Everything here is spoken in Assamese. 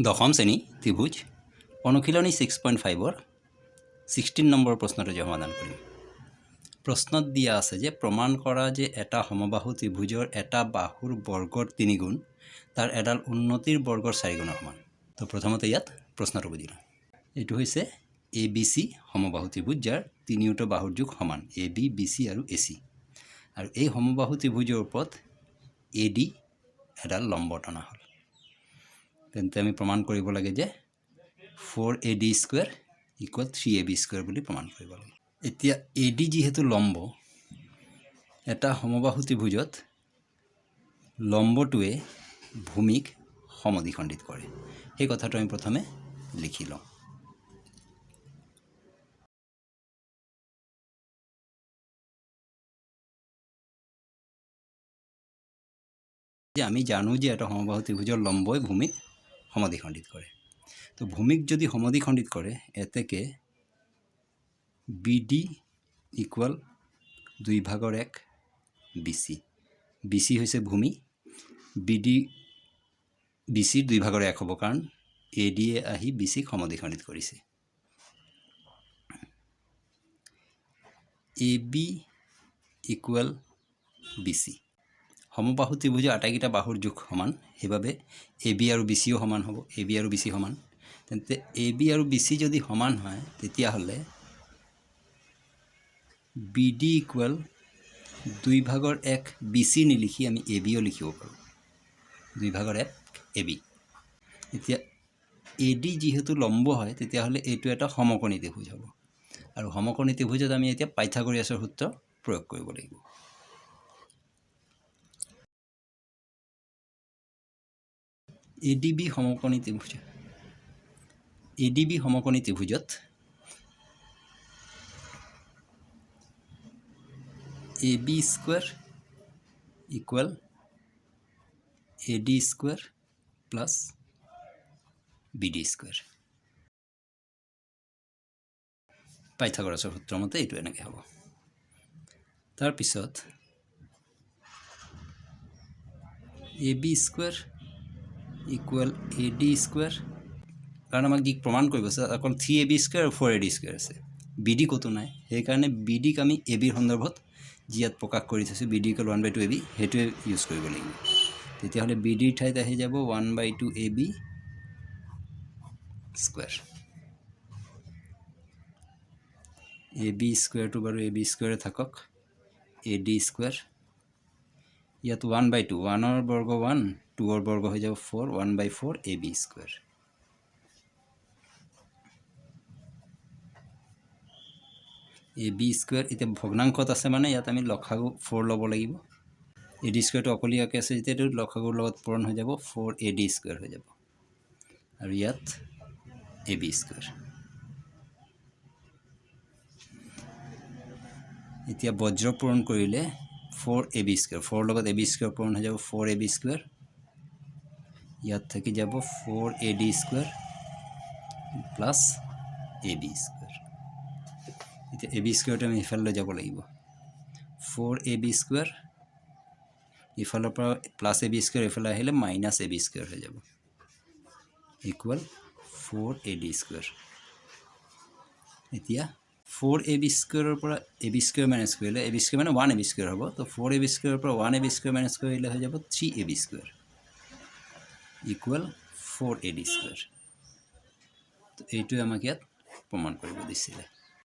দশম শ্ৰেণী ত্ৰিভুজ অনুশীলনী 6.5 16 নম্বৰ প্ৰশ্নটো সমাধান কৰিম। প্ৰশ্নত দিয়া আছে যে প্ৰমাণ কৰা যে এটা সমবাহু ত্ৰিভুজৰ এটা বাহুৰ বৰ্গৰ 3 গুণ তাৰ এডাল উন্নতিৰ বৰ্গৰ 4 গুণৰ সমান। তো প্ৰথমতে ইয়াত প্ৰশ্নটো বুজি লওঁ। এইটো হৈছে ABC সমবাহু ত্ৰিভুজ যাৰ তিনিওটা বাহুৰ যোগ সমান AB, BC আৰু AC। আৰু এই সমবাহু ত্ৰিভুজৰ ওপৰত AD এডাল লম্ব টনা হ'ল। তেন্তে আমি প্ৰমাণ কৰিব লাগে যে 4AD square equal 3AB square বুলি প্ৰমাণ কৰিব লাগে। এতিয়া AD যেহেতু লম্ব, এটা সমবাহু ত্ৰিভুজত লম্বটোৱে ভূমিক সমদ্বিখণ্ডিত কৰে। সেই কথাটো আমি প্ৰথমে লিখি লওঁ। যে আমি জানো যে এটা সমবাহু ত্ৰিভুজৰ লম্বই ভূমিক সমদ্বিখণ্ডিত কৰে। তো ভূমিক যদি সমদ্বিখণ্ডিত কৰে এতেকে BD ইকুৱেল 2/1 BC। BC হৈছে ভূমি, BC 2/1 হ'ব কাৰণ AD আহি BC সমদ্বিখণ্ডিত কৰিছে। AB equal BC। সমবাহু ত্ৰিভুজৰ আটাইকেইটা বাহুৰ যোগ সমান, সেইবাবে AB আৰু BCও সমান হ'ব। AB আৰু BC সমান, তেন্তে AB আৰু BC যদি সমান হয় তেতিয়াহ'লে BD ইকুৱেল 2/1 BC নিলিখি আমি ABও লিখিব পাৰোঁ। 2/1 AB। এতিয়া AD যিহেতু লম্ব হয় তেতিয়াহ'লে এইটো এটা সমকোণী ত্ৰিভুজ হ'ব। আৰু সমকোণী ত্ৰিভুজত আমি এতিয়া পাইথাগোৰাছৰ সূত্ৰ প্ৰয়োগ কৰিব লাগিব। ADB সমকোণী ত্ৰিভুজ। ADB সমকোণী ত্ৰিভুজত AB square equal AD square plus BD square. পাইথাগোৰাছৰ সূত্ৰ মতে এইটো এনেকৈ হ'ব। তাৰপিছত AB square equal AD square, কাৰণ আমাক যি প্ৰমাণ কৰিব আছে অকল 3AB স্কোয়াৰ আৰু 4AD স্কোয়াৰ আছে, BD ক'তো নাই। সেইকাৰণে BDক আমি ABৰ সন্দৰ্ভত যি ইয়াত প্ৰকাশ কৰি থৈছোঁ BD ইকুৱেল 1/2 AB সেইটোৱে ইউজ কৰিব লাগিব। তেতিয়াহ'লে BDৰ ঠাইত আহি যাব 1/2 AB স্কোয়াৰ। AB স্কোয়াৰটো বাৰু AB স্কোয়াৰে থাকক, AD স্কোয়াৰ ইয়াত 1/2, 1ৰ বৰ্গ 1, 2ৰ বৰ্গ হৈ যাব 4, 1/4 AB স্কোয়াৰ। AB স্কোয়াৰ এতিয়া ভগ্নাংশত আছে মানে ইয়াত আমি লসাগু 4 ল'ব লাগিব। AD স্কোয়াৰটো অকলীয়াকৈ আছে যেতিয়া এইটো লসাগুৰ লগত পূৰণ হৈ যাব 4AD স্কোয়াৰ হৈ যাব। আৰু ইয়াত AB স্কোয়াৰ। এতিয়া বজ্ৰ পূৰণ কৰিলে 4AB স্কোয়াৰ, 4 লগত AB স্কোয়াৰ পূৰণ হৈ যাব 4AB স্কোয়াৰ। ইয়াত থাকি যাব 4AD square plus AB square. এতিয়া AB স্কোয়াৰটো আমি ইফালে যাব লাগিব, 4AB স্কোয়াৰ ইফালৰ পৰা প্লাছ AB স্কোয়াৰ ইফালে আহিলে মাইনাছ AB স্কোয়াৰ হৈ যাব ইকুৱেল 4AD স্কোয়াৰ। এতিয়া 4AB স্কোয়াৰৰ পৰা AB স্কোয়াৰ মাইনাছ কৰিলে AB স্কোয়াৰ মানে 1AB স্কোয়াৰ হ'ব। তো 4AB স্কোয়াৰৰ পৰা 1AB স্কোয়াৰ মাইনাছ কৰিলে হৈ যাব 3AB square equal 4AD square. তো এইটোৱে আমাক ইয়াত প্ৰমাণ কৰিব দিছিলে।